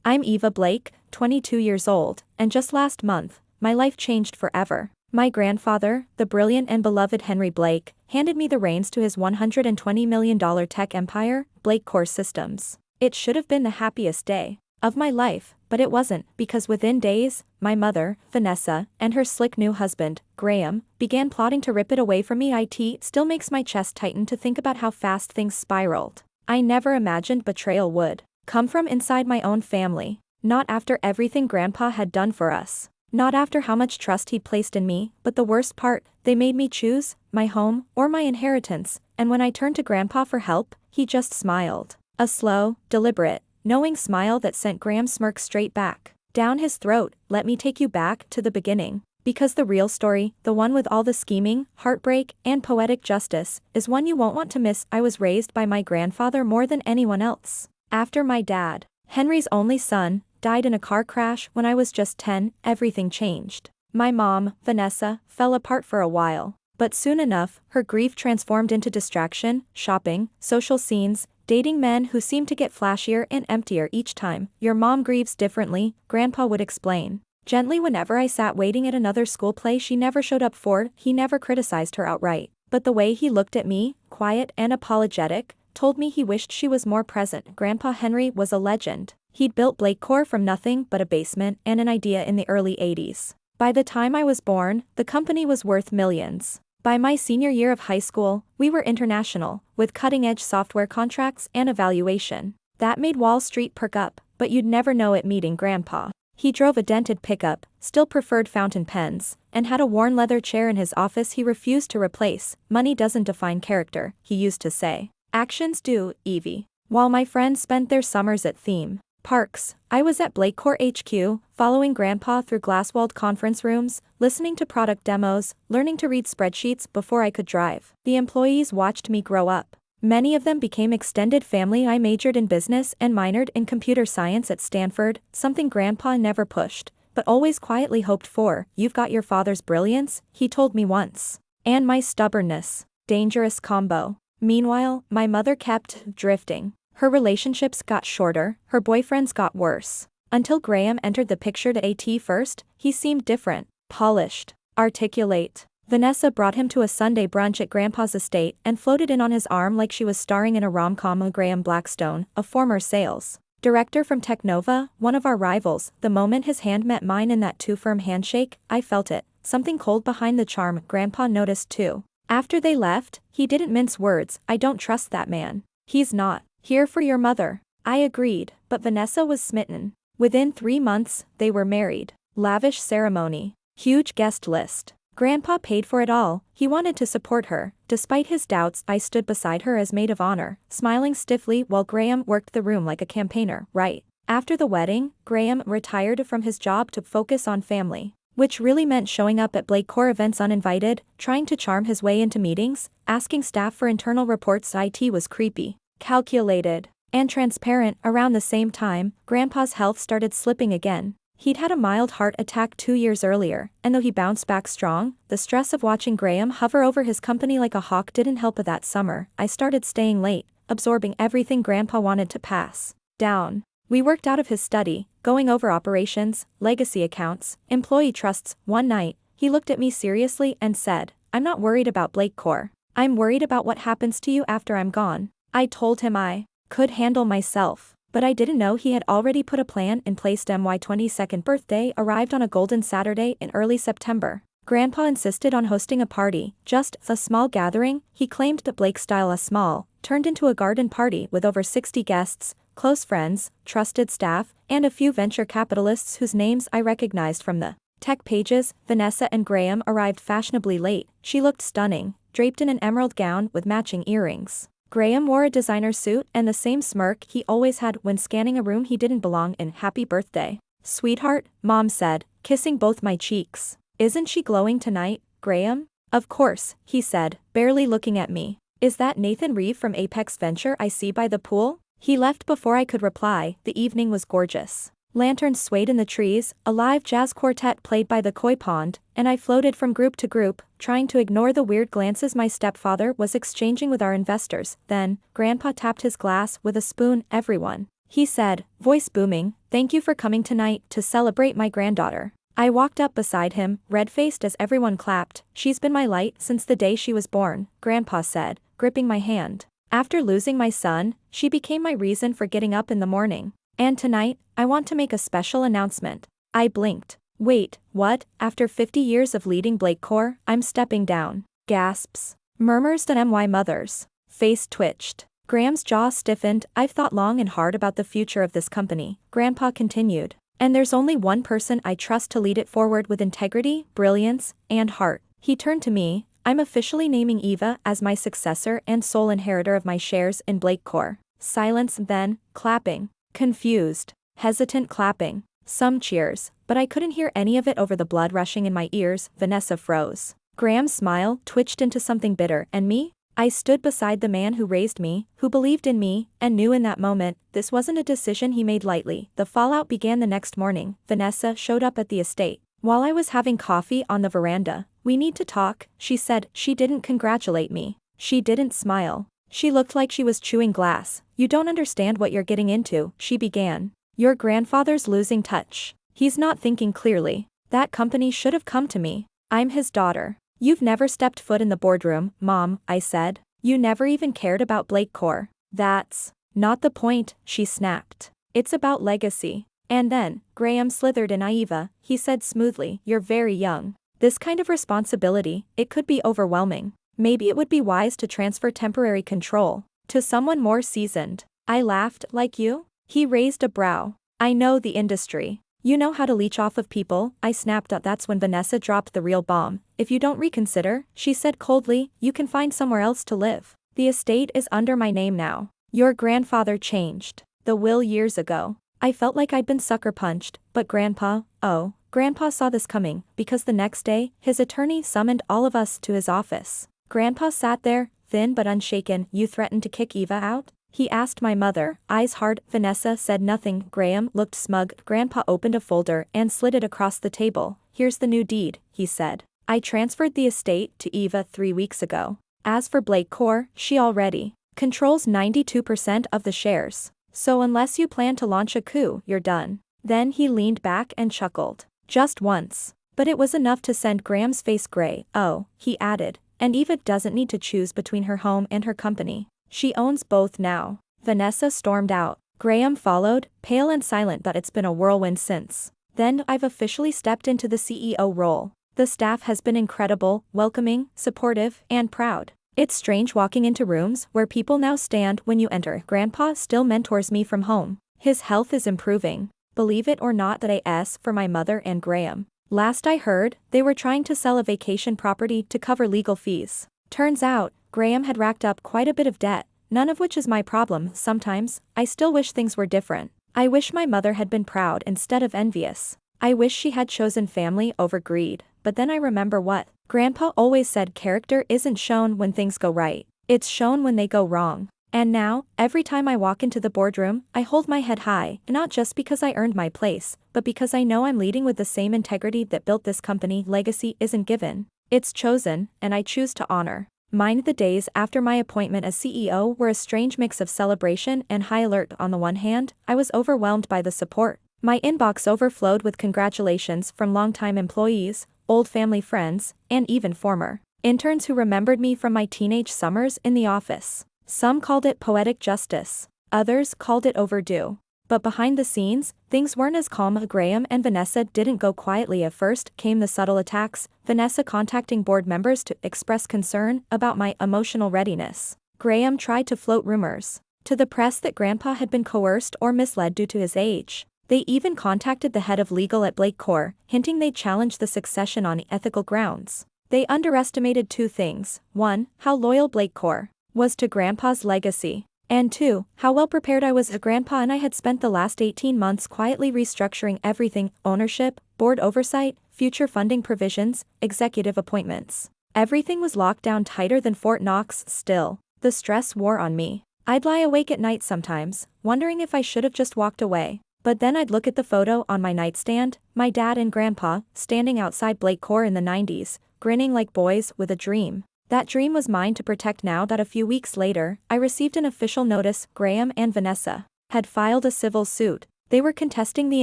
I'm Eva Blake, 22 years old, and just last month, my life changed forever. My grandfather, the brilliant and beloved Henry Blake, handed me the reins to his $120 million tech empire, BlakeCore Systems. It should have been the happiest day of my life, but it wasn't, because within days, my mother, Vanessa, and her slick new husband, Graham, began plotting to rip it away from me. It still makes my chest tighten to think about how fast things spiraled. I never imagined betrayal would come from inside my own family. Not after everything Grandpa had done for us. Not after how much trust he placed in me, but the worst part, they made me choose my home or my inheritance, and when I turned to Grandpa for help, he just smiled. A slow, deliberate, knowing smile that sent Graham's smirk straight back down his throat. Let me take you back to the beginning. Because the real story, the one with all the scheming, heartbreak, and poetic justice, is one you won't want to miss. I was raised by my grandfather more than anyone else. After my dad, Henry's only son, died in a car crash when I was just 10, everything changed. My mom, Vanessa, fell apart for a while. But soon enough, her grief transformed into distraction, shopping, social scenes, dating men who seemed to get flashier and emptier each time. Your mom grieves differently, Grandpa would explain. Gently whenever I sat waiting at another school play she never showed up for. He never criticized her outright. But the way he looked at me, quiet and apologetic, told me he wished she was more present. Grandpa Henry was a legend. He'd built BlakeCore from nothing but a basement and an idea in the early 80s. By the time I was born, the company was worth millions. By my senior year of high school, we were international, with cutting-edge software contracts and evaluation. That made Wall Street perk up, but you'd never know it meeting Grandpa. He drove a dented pickup, still preferred fountain pens, and had a worn leather chair in his office he refused to replace. Money doesn't define character, he used to say. Actions do, Evie. While my friends spent their summers at theme parks, I was at BlakeCore HQ, following Grandpa through glass-walled conference rooms, listening to product demos, learning to read spreadsheets before I could drive. The employees watched me grow up. Many of them became extended family. I majored in business and minored in computer science at Stanford, something Grandpa never pushed, but always quietly hoped for. You've got your father's brilliance, he told me once. And my stubbornness. Dangerous combo. Meanwhile, my mother kept drifting. Her relationships got shorter, her boyfriends got worse. Until Graham entered the picture. To AT first, he seemed different, polished, articulate. Vanessa brought him to a Sunday brunch at Grandpa's estate and floated in on his arm like she was starring in a rom-com. Graham Blackstone, a former sales director from Technova, one of our rivals. The moment his hand met mine in that too-firm handshake, I felt it. Something cold behind the charm. Grandpa noticed too. After they left, he didn't mince words. I don't trust that man. He's not here for your mother. I agreed, but Vanessa was smitten. Within 3 months, they were married. Lavish ceremony. Huge guest list. Grandpa paid for it all. He wanted to support her. Despite his doubts, I stood beside her as maid of honor, smiling stiffly while Graham worked the room like a campaigner. Right after the wedding, Graham retired from his job to focus on family. Which really meant showing up at BlakeCore events uninvited, trying to charm his way into meetings, asking staff for internal reports. IT was creepy, calculated, and transparent. Around the same time, Grandpa's health started slipping again. He'd had a mild heart attack 2 years earlier, and though he bounced back strong, the stress of watching Graham hover over his company like a hawk didn't help. That summer, I started staying late, absorbing everything Grandpa wanted to pass down. We worked out of his study, going over operations, legacy accounts, employee trusts. One night, he looked at me seriously and said, "I'm not worried about BlakeCore. I'm worried about what happens to you after I'm gone." I told him I could handle myself, but I didn't know he had already put a plan in place. My 22nd birthday arrived on a golden Saturday in early September. Grandpa insisted on hosting a party, just a small gathering. He claimed that Blake style a small, turned into a garden party with over 60 guests, close friends, trusted staff, and a few venture capitalists whose names I recognized from the tech pages. Vanessa and Graham arrived fashionably late. She looked stunning, draped in an emerald gown with matching earrings. Graham wore a designer suit and the same smirk he always had when scanning a room he didn't belong in. "Happy birthday, sweetheart," Mom said, kissing both my cheeks. "Isn't she glowing tonight, Graham?" "Of course," he said, barely looking at me. "Is that Nathan Reeve from Apex Venture I see by the pool?" He left before I could reply. The evening was gorgeous. Lanterns swayed in the trees, a live jazz quartet played by the koi pond, and I floated from group to group, trying to ignore the weird glances my stepfather was exchanging with our investors. Then, Grandpa tapped his glass with a spoon. "Everyone, he said, voice booming, thank you for coming tonight to celebrate my granddaughter. I walked up beside him, red-faced as everyone clapped. She's been my light since the day she was born, Grandpa said, gripping my hand. After losing my son, she became my reason for getting up in the morning. And tonight, I want to make a special announcement. I blinked. Wait, what? After 50 years of leading BlakeCore, I'm stepping down. Gasps. Murmurs that my mother's face twitched. Graham's jaw stiffened. I've thought long and hard about the future of this company, Grandpa continued. And there's only one person I trust to lead it forward with integrity, brilliance, and heart. He turned to me. I'm officially naming Eva as my successor and sole inheritor of my shares in BlakeCore. Silence, then, clapping. Confused. Hesitant clapping. Some cheers, but I couldn't hear any of it over the blood rushing in my ears. Vanessa froze. Graham's smile twitched into something bitter. And me? I stood beside the man who raised me, who believed in me, and knew in that moment, this wasn't a decision he made lightly. The fallout began the next morning. Vanessa showed up at the estate. While I was having coffee on the veranda. We need to talk, she said. She didn't congratulate me. She didn't smile. She looked like she was chewing glass. You don't understand what you're getting into, she began. Your grandfather's losing touch. He's not thinking clearly. That company should have come to me. I'm his daughter. You've never stepped foot in the boardroom, Mom, I said. You never even cared about BlakeCore. That's not the point, she snapped. It's about legacy. And then, Graham slithered in. Eva, he said smoothly, you're very young. This kind of responsibility, it could be overwhelming. Maybe it would be wise to transfer temporary control to someone more seasoned. I laughed. Like you? He raised a brow. I know the industry. You know how to leech off of people, I snapped. That's when Vanessa dropped the real bomb. If you don't reconsider, she said coldly, you can find somewhere else to live. The estate is under my name now. Your grandfather changed the will years ago. I felt like I'd been sucker punched, but Grandpa saw this coming, because the next day, his attorney summoned all of us to his office. Grandpa sat there, thin but unshaken. You threatened to kick Eva out? He asked my mother, eyes hard. Vanessa said nothing. Graham looked smug. Grandpa opened a folder and slid it across the table. Here's the new deed, he said. I transferred the estate to Eva 3 weeks ago. As for BlakeCore, she already controls 92% of the shares. So unless you plan to launch a coup, you're done. Then he leaned back and chuckled. Just once. But it was enough to send Graham's face gray. Oh, he added. And Eva doesn't need to choose between her home and her company. She owns both now. Vanessa stormed out. Graham followed, pale and silent. But it's been a whirlwind since then. I've officially stepped into the CEO role. The staff has been incredible, welcoming, supportive, and proud. It's strange walking into rooms where people now stand when you enter. Grandpa still mentors me from home. His health is improving. Believe it or not that I asked for my mother and Graham. Last I heard, they were trying to sell a vacation property to cover legal fees. Turns out, Graham had racked up quite a bit of debt, none of which is my problem. Sometimes, I still wish things were different. I wish my mother had been proud instead of envious. I wish she had chosen family over greed. But then I remember what Grandpa always said: character isn't shown when things go right. It's shown when they go wrong. And now, every time I walk into the boardroom, I hold my head high, not just because I earned my place, but because I know I'm leading with the same integrity that built this company. Legacy isn't given. It's chosen, and I choose to honor. Mine. The days after my appointment as CEO were a strange mix of celebration and high alert. On the one hand, I was overwhelmed by the support. My inbox overflowed with congratulations from longtime employees, old family friends, and even former interns who remembered me from my teenage summers in the office. Some called it poetic justice. Others called it overdue. But behind the scenes, things weren't as calm. Graham and Vanessa didn't go quietly. At first came the subtle attacks, Vanessa contacting board members to express concern about my emotional readiness. Graham tried to float rumors to the press that Grandpa had been coerced or misled due to his age. They even contacted the head of legal at BlakeCore, hinting they'd challenge the succession on ethical grounds. They underestimated two things: 1, how loyal BlakeCore was to Grandpa's legacy, and 2, how well prepared I was. Grandpa and I had spent the last 18 months quietly restructuring everything: ownership, board oversight, future funding provisions, executive appointments. Everything was locked down tighter than Fort Knox. Still, the stress wore on me. I'd lie awake at night sometimes, wondering if I should have just walked away. But then I'd look at the photo on my nightstand, my dad and Grandpa, standing outside BlakeCore in the 90s, grinning like boys with a dream. That dream was mine to protect. Now that a few weeks later, I received an official notice: Graham and Vanessa had filed a civil suit. They were contesting the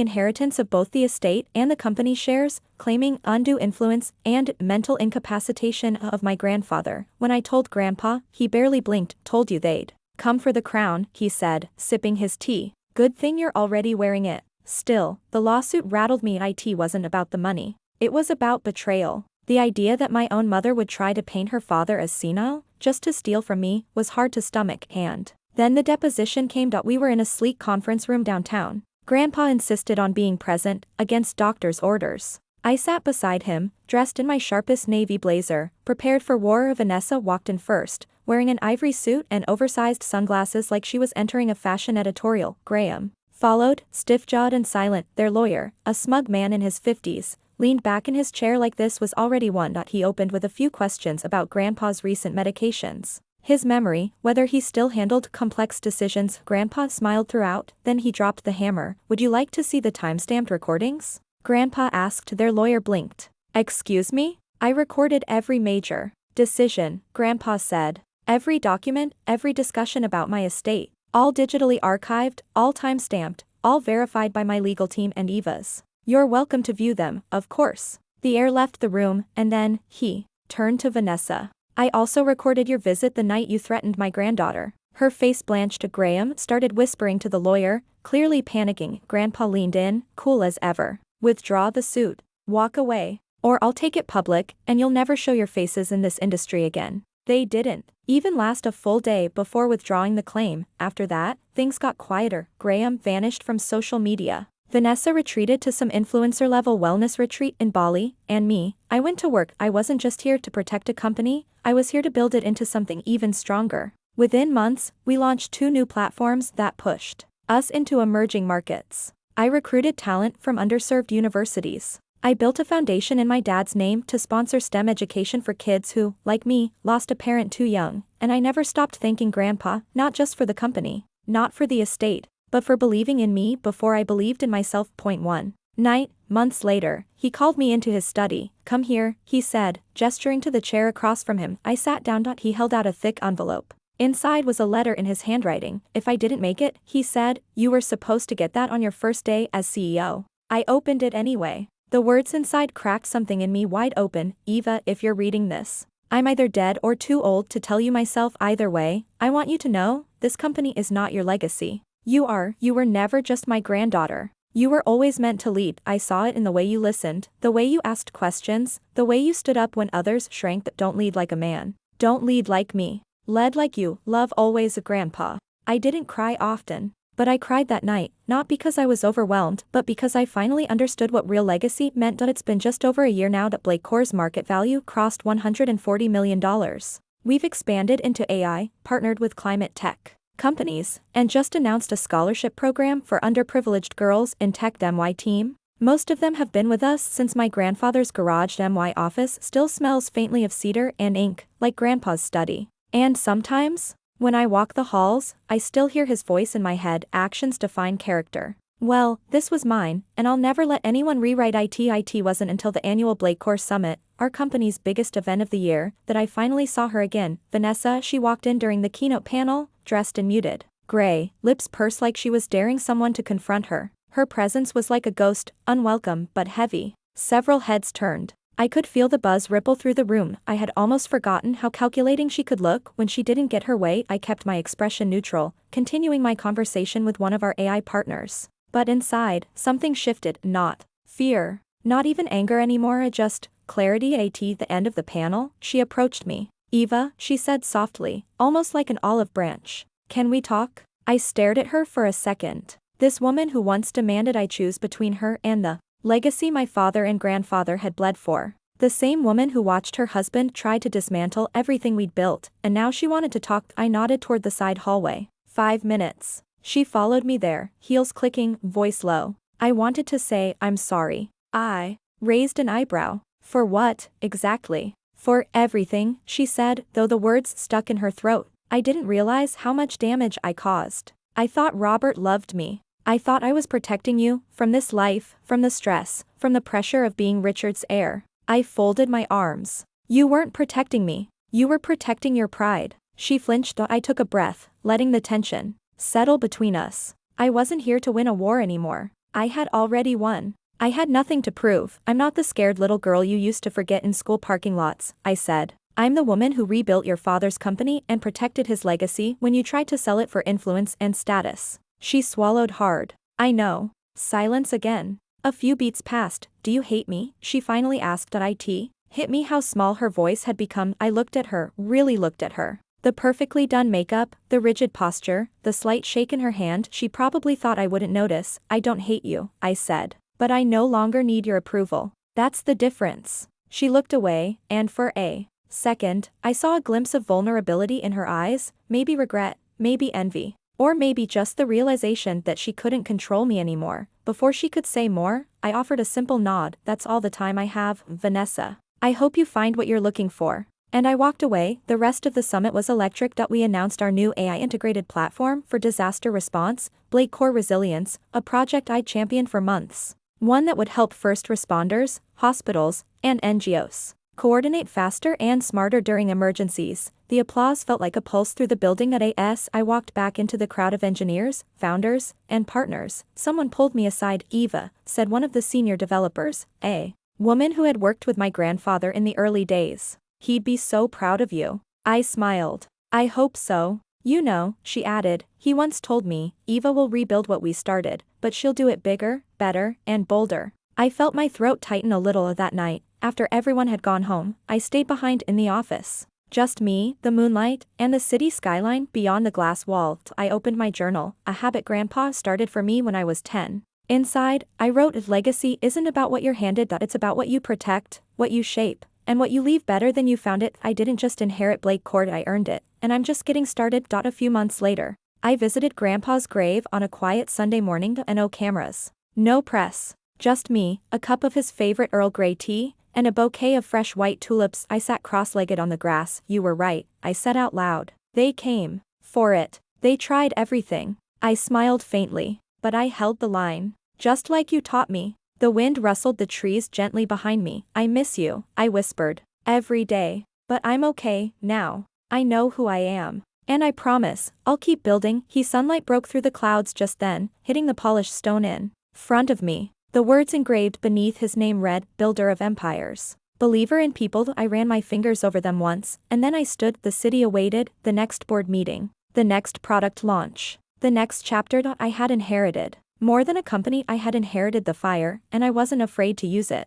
inheritance of both the estate and the company shares, claiming undue influence and mental incapacitation of my grandfather. When I told Grandpa, he barely blinked. Told you they'd come for the crown, he said, sipping his tea. Good thing you're already wearing it. Still, the lawsuit rattled me. It wasn't about the money. It was about betrayal. The idea that my own mother would try to paint her father as senile, just to steal from me, was hard to stomach. And then the deposition came. We were in a sleek conference room downtown. Grandpa insisted on being present, against doctor's orders. I sat beside him, dressed in my sharpest navy blazer, prepared for war. Vanessa walked in first, wearing an ivory suit and oversized sunglasses like she was entering a fashion editorial. Graham followed, stiff-jawed and silent. Their lawyer, a smug man in his 50s, leaned back in his chair like this was already one. He opened with a few questions about Grandpa's recent medications. His memory, whether he still handled complex decisions. Grandpa smiled throughout, then he dropped the hammer. Would you like to see the time-stamped recordings? Grandpa asked. Their lawyer blinked. Excuse me? I recorded every major decision, Grandpa said. Every document, every discussion about my estate. All digitally archived, all time-stamped, all verified by my legal team and Eva's. You're welcome to view them, of course. The heir left the room, and then, he turned to Vanessa. I also recorded your visit the night you threatened my granddaughter. Her face blanched. Graham started whispering to the lawyer, clearly panicking. Grandpa leaned in, cool as ever. Withdraw the suit. Walk away. Or I'll take it public, and you'll never show your faces in this industry again. They didn't even last a full day before withdrawing the claim. After that, things got quieter. Graham vanished from social media. Vanessa retreated to some influencer-level wellness retreat in Bali, and me, I went to work. I wasn't just here to protect a company, I was here to build it into something even stronger. Within months, we launched 2 new platforms that pushed us into emerging markets. I recruited talent from underserved universities. I built a foundation in my dad's name to sponsor STEM education for kids who, like me, lost a parent too young, and I never stopped thanking Grandpa, not just for the company, not for the estate, but for believing in me before I believed in myself. One night, months later, he called me into his study. Come here, he said, gesturing to the chair across from him. I sat down. He held out a thick envelope. Inside was a letter in his handwriting. If I didn't make it, he said, you were supposed to get that on your first day as CEO. I opened it anyway. The words inside cracked something in me wide open. Eva, if you're reading this, I'm either dead or too old to tell you myself. Either way, I want you to know, this company is not your legacy. You were never just my granddaughter. You were always meant to lead. I saw it in the way you listened, the way you asked questions, the way you stood up when others shrank. Don't lead like a man. Don't lead like me. Led like you. Love always, Grandpa. I didn't cry often, but I cried that night, not because I was overwhelmed, but because I finally understood what real legacy meant. It's been just over a year now that BlakeCore's market value crossed $140 million. We've expanded into AI, partnered with climate tech companies, and just announced a scholarship program for underprivileged girls in tech. My team, most of them have been with us since my grandfather's garage. My office still smells faintly of cedar and ink, like Grandpa's study. And sometimes, when I walk the halls, I still hear his voice in my head. Actions define character. Well, this was mine, and I'll never let anyone rewrite it. It wasn't until the annual BlakeCore Summit, our company's biggest event of the year, that I finally saw her again. Vanessa. She walked in during the keynote panel, dressed in muted gray, lips pursed like she was daring someone to confront her. Her presence was like a ghost, unwelcome but heavy. Several heads turned. I could feel the buzz ripple through the room. I had almost forgotten how calculating she could look when she didn't get her way. I kept my expression neutral, continuing my conversation with one of our AI partners. But inside, something shifted. Not fear, not even anger anymore, just clarity. At the end of the panel, she approached me. Eva, she said softly, almost like an olive branch. Can we talk? I stared at her for a second. This woman who once demanded I choose between her and the legacy my father and grandfather had bled for. The same woman who watched her husband try to dismantle everything we'd built, and now she wanted to talk. I nodded toward the side hallway. 5 minutes. She followed me there, heels clicking, voice low. I wanted to say, I'm sorry. I raised an eyebrow. For what, exactly? For everything, she said, though the words stuck in her throat. I didn't realize how much damage I caused. I thought Robert loved me. I thought I was protecting you, from this life, from the stress, from the pressure of being Richard's heir. I folded my arms. You weren't protecting me. You were protecting your pride. She flinched. I took a breath, letting the tension settle between us. I wasn't here to win a war anymore. I had already won. I had nothing to prove. I'm not the scared little girl you used to forget in school parking lots, I said. I'm the woman who rebuilt your father's company and protected his legacy when you tried to sell it for influence and status. She swallowed hard. I know. Silence again. A few beats passed. Do you hate me? She finally asked. It hit me how small her voice had become. I looked at her, really looked at her. The perfectly done makeup, the rigid posture, the slight shake in her hand. She probably thought I wouldn't notice. I don't hate you, I said. But I no longer need your approval. That's the difference. She looked away, and for a second, I saw a glimpse of vulnerability in her eyes, maybe regret, maybe envy, or maybe just the realization that she couldn't control me anymore. Before she could say more, I offered a simple nod. That's all the time I have, Vanessa. I hope you find what you're looking for. And I walked away. The rest of the summit was electric. We announced our new AI-integrated platform for disaster response, BlakeCore Resilience, a project I'd championed for months. One that would help first responders, hospitals, and NGOs coordinate faster and smarter during emergencies. The applause felt like a pulse through the building. I walked back into the crowd of engineers, founders, and partners. Someone pulled me aside. Eva, said one of the senior developers, a woman who had worked with my grandfather in the early days. He'd be so proud of you. I smiled. I hope so. You know, she added, he once told me, Eva will rebuild what we started, but she'll do it bigger, better, and bolder. I felt my throat tighten a little that night. After everyone had gone home, I stayed behind in the office. Just me, the moonlight, and the city skyline beyond the glass wall. I opened my journal, a habit Grandpa started for me when I was 10. Inside, I wrote, legacy isn't about what you're handed, it's about what you protect, what you shape, and what you leave better than you found it. I didn't just inherit BlakeCore, I earned it, and I'm just getting started. A few months later, I visited Grandpa's grave on a quiet Sunday morning. No cameras, no press, just me, a cup of his favorite Earl Grey tea, and a bouquet of fresh white tulips. I sat cross-legged on the grass. You were right, I said out loud. They came for it. They tried everything. I smiled faintly, but I held the line. Just like you taught me. The wind rustled the trees gently behind me. I miss you, I whispered. Every day. But I'm okay, now. I know who I am. And I promise, I'll keep building. Sunlight broke through the clouds just then, hitting the polished stone in front of me. The words engraved beneath his name read, Builder of Empires. Believer in people. I ran my fingers over them once, and then I stood. The city awaited, the next board meeting, the next product launch, the next chapter. I had inherited more than a company. I had inherited the fire, and I wasn't afraid to use it.